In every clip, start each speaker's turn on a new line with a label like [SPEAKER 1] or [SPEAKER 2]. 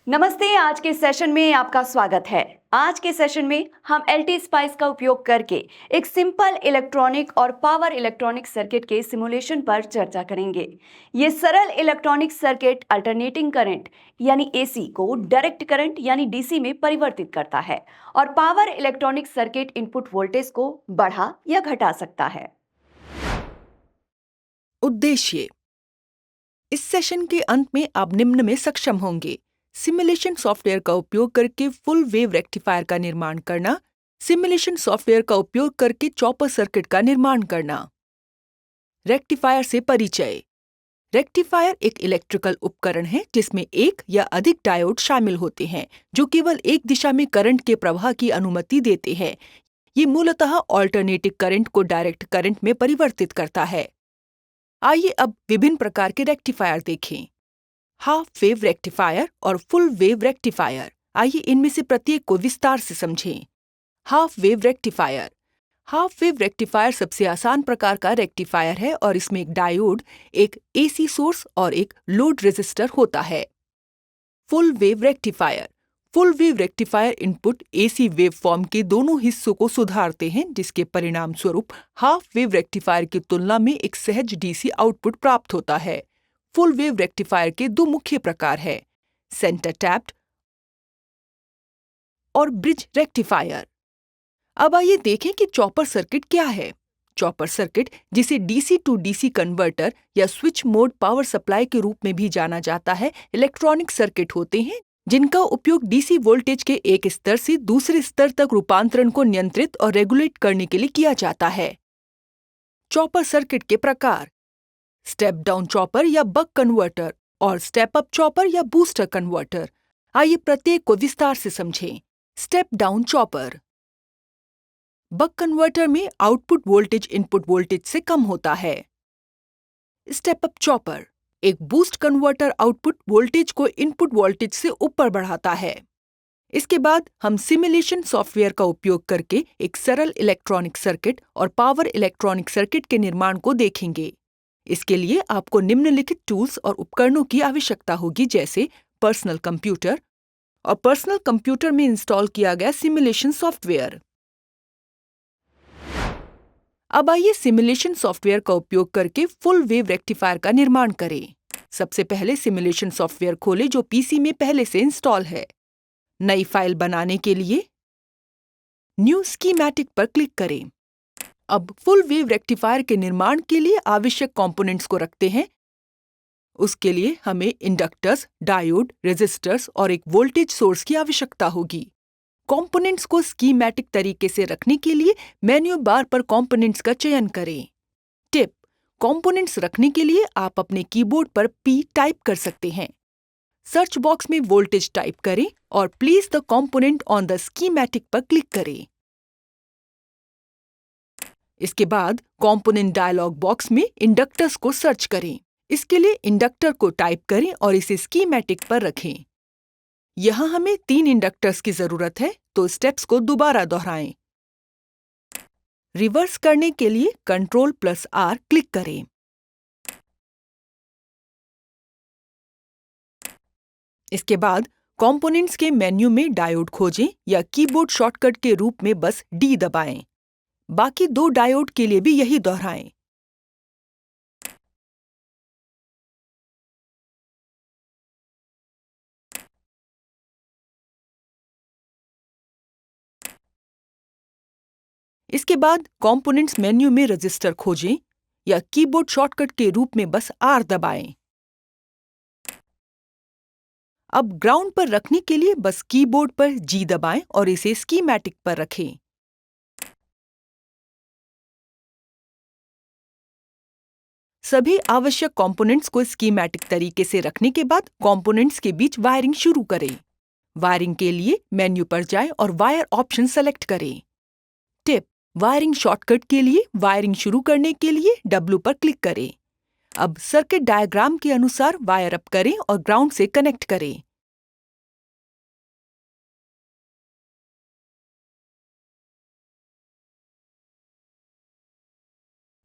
[SPEAKER 1] नमस्ते। आज के सेशन में आपका स्वागत है। आज के सेशन में हम एलटी स्पाइस का उपयोग करके एक सिंपल इलेक्ट्रॉनिक और पावर इलेक्ट्रॉनिक सर्किट के सिमुलेशन पर चर्चा करेंगे। ये सरल इलेक्ट्रॉनिक सर्किट अल्टरनेटिंग करंट यानी एसी को डायरेक्ट करंट यानी डीसी में परिवर्तित करता है और power electronic circuit input voltage को बढ़ा या घटा सकता है।
[SPEAKER 2] उद्देश्य। इस सेशन के अंत में आप निम्न में सक्षम होंगे: सिमुलेशन सॉफ्टवेयर का उपयोग करके फुल वेव रेक्टिफायर का निर्माण करना, सिमुलेशन सॉफ्टवेयर का उपयोग करके चॉपर सर्किट का निर्माण करना। रेक्टिफायर से परिचय। रेक्टिफायर एक इलेक्ट्रिकल उपकरण है जिसमें एक या अधिक डायोड शामिल होते हैं जो केवल एक दिशा में करंट के प्रवाह की अनुमति देते हैं। ये मूलतः ऑल्टरनेटिंग करंट को डायरेक्ट करंट में परिवर्तित करता है। आइए अब विभिन्न प्रकार के रेक्टिफायर देखें: हाफ वेव रेक्टिफायर और फुल वेव रेक्टिफायर। आइए इनमें से प्रत्येक को विस्तार से समझें। Half wave rectifier. Half wave rectifier सबसे आसान प्रकार का रेक्टिफायर है और इसमें एक डायोड, एक एसी सोर्स और एक लोड रेजिस्टर होता है। Full wave rectifier. Full wave rectifier input AC wave form के दोनों हिस्सों को सुधारते हैं, जिसके परिणाम स्वरूप हाफ वेव रेक्टिफायर की तुलना में एक सहज डीसी आउटपुट प्राप्त होता है। फुल वेव रेक्टिफायर के दो मुख्य प्रकार हैं: सेंटर टैप्ड और ब्रिज रेक्टिफायर। अब आइए देखें कि चॉपर सर्किट क्या है। चॉपर सर्किट, जिसे डीसी टू डीसी कन्वर्टर या स्विच मोड पावर सप्लाई के रूप में भी जाना जाता है, इलेक्ट्रॉनिक सर्किट होते हैं जिनका उपयोग डीसी वोल्टेज के एक स्तर से दूसरे स्तर तक रूपांतरण को नियंत्रित और रेगुलेट करने के लिए किया जाता है। चॉपर सर्किट के प्रकार: स्टेप डाउन चॉपर या बक कन्वर्टर और स्टेप अप चॉपर या बूस्टर कन्वर्टर। आइए प्रत्येक को विस्तार से समझें। Step down chopper. Buck converter में आउटपुट वोल्टेज इनपुट वोल्टेज से कम होता है। स्टेप अप चॉपर एक बूस्ट कन्वर्टर आउटपुट वोल्टेज को इनपुट वोल्टेज से ऊपर बढ़ाता है। इसके बाद हम सिमुलेशन सॉफ्टवेयर का उपयोग करके एक सरल इलेक्ट्रॉनिक सर्किट और पावर इलेक्ट्रॉनिक सर्किट के निर्माण को देखेंगे। इसके लिए आपको निम्नलिखित टूल्स और उपकरणों की आवश्यकता होगी, जैसे पर्सनल कंप्यूटर और पर्सनल कंप्यूटर में इंस्टॉल किया गया सिमुलेशन सॉफ्टवेयर। अब आइए सिमुलेशन सॉफ्टवेयर का उपयोग करके फुल वेव रेक्टिफायर का निर्माण करें। सबसे पहले सिमुलेशन सॉफ्टवेयर खोलें जो पीसी में पहले से इंस्टॉल है। नई फाइल बनाने के लिए न्यू स्कीमैटिक पर क्लिक करें। अब फुल वेव रेक्टिफायर के निर्माण के लिए आवश्यक कंपोनेंट्स को रखते हैं। उसके लिए हमें इंडक्टर्स, डायोड, रेजिस्टर्स और एक वोल्टेज सोर्स की आवश्यकता होगी। कंपोनेंट्स को स्कीमैटिक तरीके से रखने के लिए मेन्यू बार पर कंपोनेंट्स का चयन करें। टिप: कंपोनेंट्स रखने के लिए आप अपने कीबोर्ड पर P टाइप कर सकते हैं। सर्च बॉक्स में वोल्टेज टाइप करें और place the component on the schematic पर क्लिक करें। इसके बाद कंपोनेंट डायलॉग बॉक्स में इंडक्टर्स को सर्च करें। इसके लिए इंडक्टर को टाइप करें और इसे स्कीमैटिक पर रखें। यहाँ हमें 3 इंडक्टर्स की जरूरत है, तो स्टेप्स को दोबारा दोहराएं। रिवर्स करने के लिए Ctrl+R क्लिक करें। इसके बाद कंपोनेंट्स के मेन्यू में डायोड खोजें या कीबोर्ड शॉर्टकट के रूप में बस D दबाएं। बाकी 2 डायोड के लिए भी यही दोहराएं। इसके बाद कंपोनेंट्स मेन्यू में रजिस्टर खोजें या कीबोर्ड शॉर्टकट के रूप में बस R दबाएं। अब ग्राउंड पर रखने के लिए बस कीबोर्ड पर G दबाएं और इसे स्कीमैटिक पर रखें। सभी आवश्यक कंपोनेंट्स को स्कीमैटिक तरीके से रखने के बाद कंपोनेंट्स के बीच वायरिंग शुरू करें। वायरिंग के लिए मेन्यू पर जाएं और वायर ऑप्शन सेलेक्ट करें। टिप: वायरिंग शॉर्टकट के लिए वायरिंग शुरू करने के लिए W पर क्लिक करें। अब सर्किट डायग्राम के अनुसार वायर अप करें और ग्राउंड से कनेक्ट करें।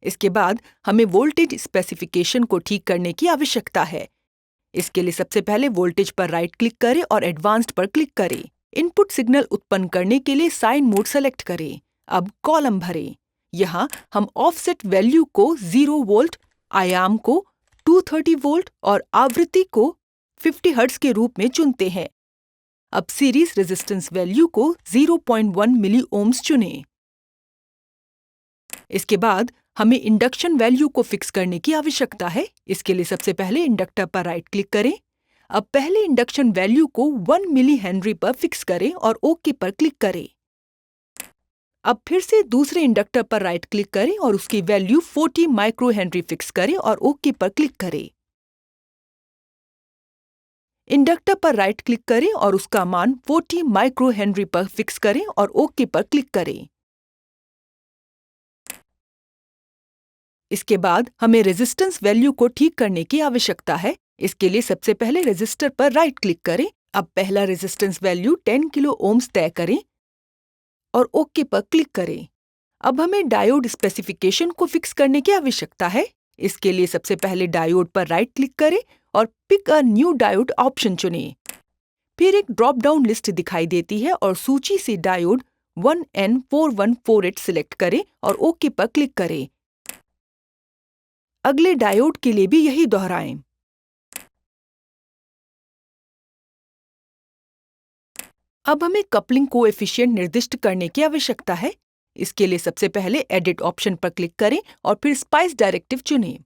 [SPEAKER 2] इसके बाद हमें वोल्टेज स्पेसिफिकेशन को ठीक करने की आवश्यकता है। इसके लिए सबसे पहले वोल्टेज पर राइट क्लिक करें और एडवांस्ड पर क्लिक करें। इनपुट सिग्नल उत्पन्न करने के लिए साइन मोड सेलेक्ट करें। अब कॉलम भरें। यहाँ हम ऑफसेट वैल्यू को 0 वोल्ट, आयाम को 230 वोल्ट और आवृत्ति को 50 हर्ट्ज के रूप में चुनते हैं। अब सीरीज रेजिस्टेंस वैल्यू को 0.1 मिली ओम्स चुनें। इसके बाद हमें इंडक्शन वैल्यू को फिक्स करने की आवश्यकता है। इसके लिए सबसे पहले इंडक्टर पर राइट क्लिक करें। अब पहले इंडक्शन वैल्यू को 1 मिली हेनरी पर फिक्स करें और ओके पर क्लिक करें। अब फिर से दूसरे इंडक्टर पर राइट क्लिक करें और उसकी वैल्यू 40 माइक्रो हेनरी फिक्स करें और ओके पर क्लिक करें। इंडक्टर पर राइट क्लिक करें और उसका मान 40 माइक्रो हेनरी पर फिक्स करें और ओके पर क्लिक करें। इसके बाद हमें रेजिस्टेंस वैल्यू को ठीक करने की आवश्यकता है। इसके लिए सबसे पहले रेजिस्टर पर राइट क्लिक करें। अब पहला रेजिस्टेंस वैल्यू 10 किलो ओम्स तय करें और ओके पर क्लिक करें। अब हमें डायोड स्पेसिफिकेशन को फिक्स करने की आवश्यकता है। इसके लिए सबसे पहले डायोड पर राइट क्लिक करें और pick a new diode option चुनें। फिर एक ड्रॉप डाउन लिस्ट दिखाई देती है और सूची से डायोड 1N4148 सिलेक्ट करें और ओके पर क्लिक करें। अगले डायोड के लिए भी यही दोहराएं। अब हमें कपलिंग कोएफिशिएंट निर्दिष्ट करने की आवश्यकता है। इसके लिए सबसे पहले एडिट ऑप्शन पर क्लिक करें और फिर स्पाइस डायरेक्टिव चुनें।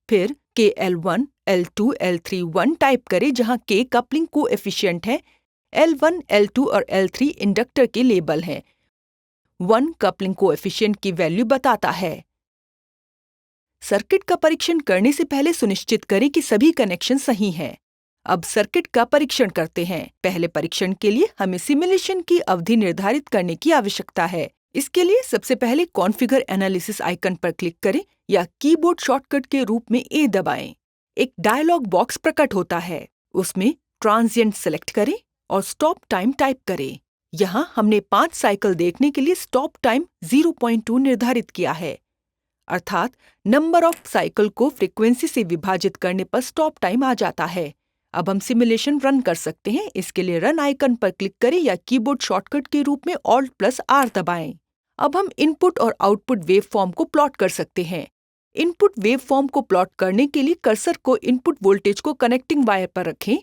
[SPEAKER 2] फिर KL1, L2, L3, 1 टाइप करें, जहां K कपलिंग कोएफिशिएंट है, L1, L2 और L3 इंडक्टर के लेबल हैं। 1 कपलिंग कोएफिशिएंट की वैल्यू बताता है। सर्किट का परीक्षण करने से पहले सुनिश्चित करें कि सभी कनेक्शन सही हैं। अब सर्किट का परीक्षण करते हैं। पहले परीक्षण के लिए हमें सिमुलेशन की अवधि निर्धारित करने की आवश्यकता है। इसके लिए सबसे पहले कॉन्फ़िगर एनालिसिस आइकन पर क्लिक करें या कीबोर्ड शॉर्टकट के रूप में A दबाएं। एक डायलॉग बॉक्स प्रकट होता है। उसमें ट्रांजिएंट सेलेक्ट करें और स्टॉप टाइम टाइप करें। यहाँ हमने 5 साइकिल देखने के लिए स्टॉप टाइम 0.2 निर्धारित किया है, अर्थात नंबर ऑफ साइकिल को फ्रीक्वेंसी से विभाजित करने पर स्टॉप टाइम आ जाता है। अब हम सिमुलेशन रन कर सकते हैं। इसके लिए रन आइकन पर क्लिक करें या कीबोर्ड शॉर्टकट के रूप में Alt+R दबाएं। अब हम इनपुट और आउटपुट वेवफॉर्म को प्लॉट कर सकते हैं। इनपुट वेवफॉर्म को प्लॉट करने के लिए कर्सर को इनपुट वोल्टेज को कनेक्टिंग वायर पर रखें।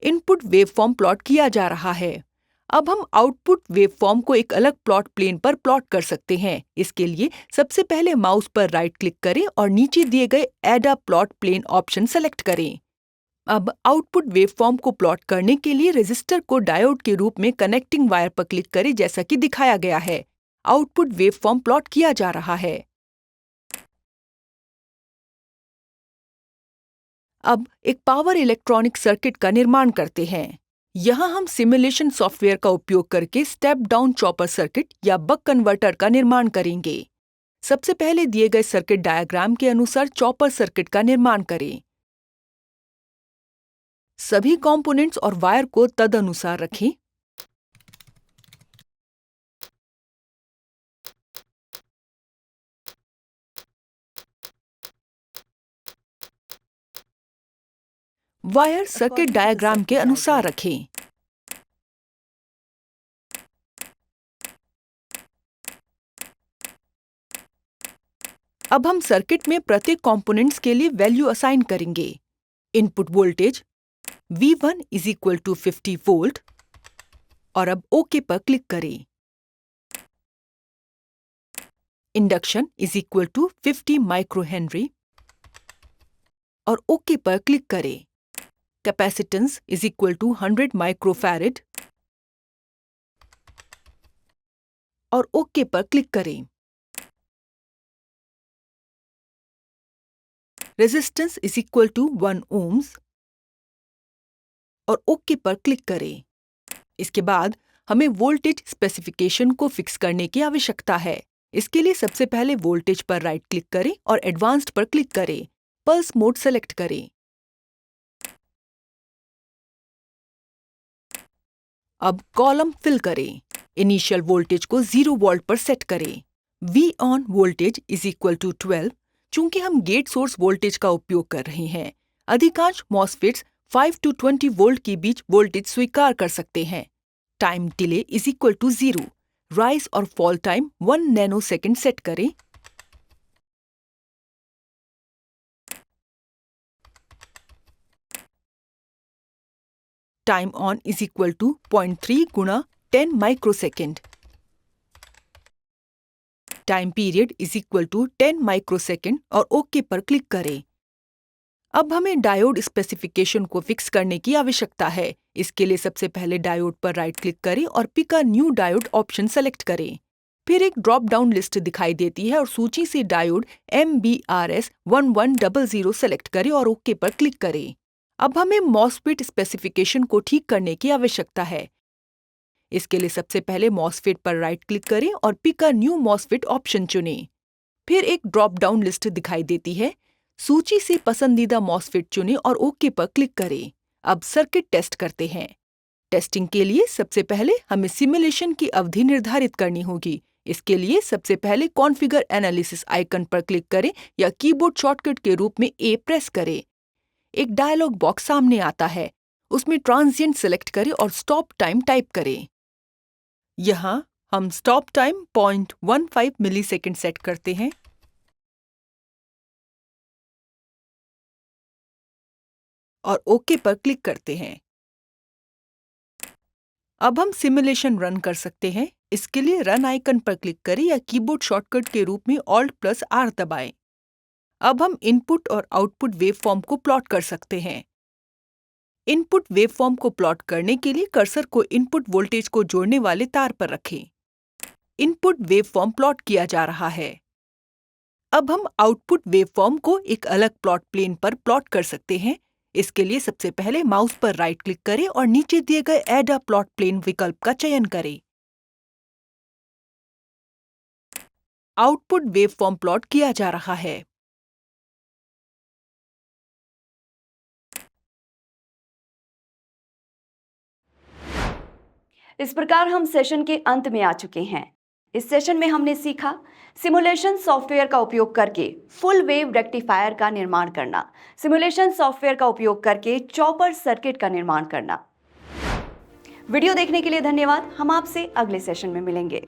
[SPEAKER 2] इनपुट वेवफॉर्म प्लॉट किया जा रहा है। अब हम आउटपुट वेवफॉर्म को एक अलग प्लॉट प्लेन पर प्लॉट कर सकते हैं। इसके लिए सबसे पहले माउस पर राइट क्लिक करें और नीचे दिए गए add a plot plane option select करें। अब आउटपुट वेवफॉर्म को प्लॉट करने के लिए रेजिस्टर को डायोड के रूप में कनेक्टिंग वायर पर क्लिक करें, जैसा कि दिखाया गया है। आउटपुट वेवफॉर्म प्लॉट किया जा रहा है। अब एक पावर इलेक्ट्रॉनिक सर्किट का निर्माण करते हैं। यहाँ हम सिमुलेशन सॉफ्टवेयर का उपयोग करके स्टेप डाउन चॉपर सर्किट या बक कन्वर्टर का निर्माण करेंगे। सबसे पहले दिए गए सर्किट डायग्राम के अनुसार चॉपर सर्किट का निर्माण करें। सभी कंपोनेंट्स और वायर को तदनुसार रखें। वायर सर्किट डायग्राम के अनुसार रखें। अब हम सर्किट में प्रत्येक कंपोनेंट्स के लिए वैल्यू असाइन करेंगे। इनपुट वोल्टेज V1 = 50 वोल्ट और अब ओके पर क्लिक करें। इंडक्शन = 50 माइक्रो हेनरी और ओके पर क्लिक करें। कैपेसिटेंस = 100 माइक्रोफैरड और ओके पर क्लिक करें। रेजिस्टेंस = 1 ओम्स और ओके पर क्लिक करें। इसके बाद हमें वोल्टेज स्पेसिफिकेशन को फिक्स करने की आवश्यकता है। इसके लिए सबसे पहले वोल्टेज पर राइट क्लिक करें और एडवांस्ड पर क्लिक करें। पल्स मोड सेलेक्ट करें। अब कॉलम फिल करें। इनिशियल वोल्टेज को 0 वोल्ट पर सेट करें। V on voltage = 12। चूंकि हम गेट सोर्स वोल्टेज का उपयोग कर रहे हैं, अधिकांश मॉसफेट्स 5 to 20 वोल्ट के बीच वोल्टेज स्वीकार कर सकते हैं। Time delay is equal to 0। Rise और फॉल टाइम 1 नैनोसेकंड सेट करें। Time on is equal to 0.3 गुणा 10 microsecond. Time period is equal to 10 microsecond और ओके पर क्लिक करें। अब हमें डायोड स्पेसिफिकेशन को फिक्स करने की आवश्यकता है। इसके लिए सबसे पहले डायोड पर राइट क्लिक करें और pick a new diode option select करें। फिर एक ड्रॉप डाउन लिस्ट दिखाई देती है और सूची से डायोड MBRS 1100 सेलेक्ट करें और ओके पर क्लिक करें। अब हमें मॉसफेट स्पेसिफिकेशन को ठीक करने की आवश्यकता है। इसके लिए सबसे पहले मॉसफेट पर राइट क्लिक करें और pick a new MOSFET option चुनें। फिर एक ड्रॉप डाउन लिस्ट दिखाई देती है। सूची से पसंदीदा मॉसफेट चुनें और ओके पर क्लिक करें। अब सर्किट टेस्ट करते हैं। टेस्टिंग के लिए सबसे पहले हमें सिमुलेशन की अवधि निर्धारित करनी होगी। इसके लिए सबसे पहले कॉन्फ़िगर एनालिसिस आइकन पर क्लिक करें या कीबोर्ड शॉर्टकट के रूप में A प्रेस करें। एक डायलॉग बॉक्स सामने आता है। उसमें ट्रांजिएंट सेलेक्ट करें और स्टॉप टाइम टाइप करें। यहाँ हम स्टॉप टाइम 0.15 मिलीसेकंड सेट करते हैं और ओके पर क्लिक करते हैं। अब हम सिमुलेशन रन कर सकते हैं। इसके लिए रन आइकन पर क्लिक करें या कीबोर्ड शॉर्टकट के रूप में Alt+R दबाएं। अब हम इनपुट और आउटपुट वेवफॉर्म को प्लॉट कर सकते हैं। इनपुट वेवफॉर्म को प्लॉट करने के लिए कर्सर को इनपुट वोल्टेज को जोड़ने वाले तार पर रखें। इनपुट वेवफॉर्म प्लॉट किया जा रहा है। अब हम आउटपुट वेवफॉर्म को एक अलग प्लॉट प्लेन पर प्लॉट कर सकते हैं। इसके लिए सबसे पहले माउस पर राइट क्लिक करें और नीचे दिए गए ऐड अ प्लॉट प्लेन विकल्प का चयन करें। आउटपुट वेवफॉर्म प्लॉट किया जा रहा है।
[SPEAKER 1] इस प्रकार हम सेशन के अंत में आ चुके हैं। इस सेशन में हमने सीखा सिमुलेशन सॉफ्टवेयर का उपयोग करके फुल वेव रेक्टिफायर का निर्माण करना, सिमुलेशन सॉफ्टवेयर का उपयोग करके चॉपर सर्किट का निर्माण करना। वीडियो देखने के लिए धन्यवाद। हम आपसे अगले सेशन में मिलेंगे।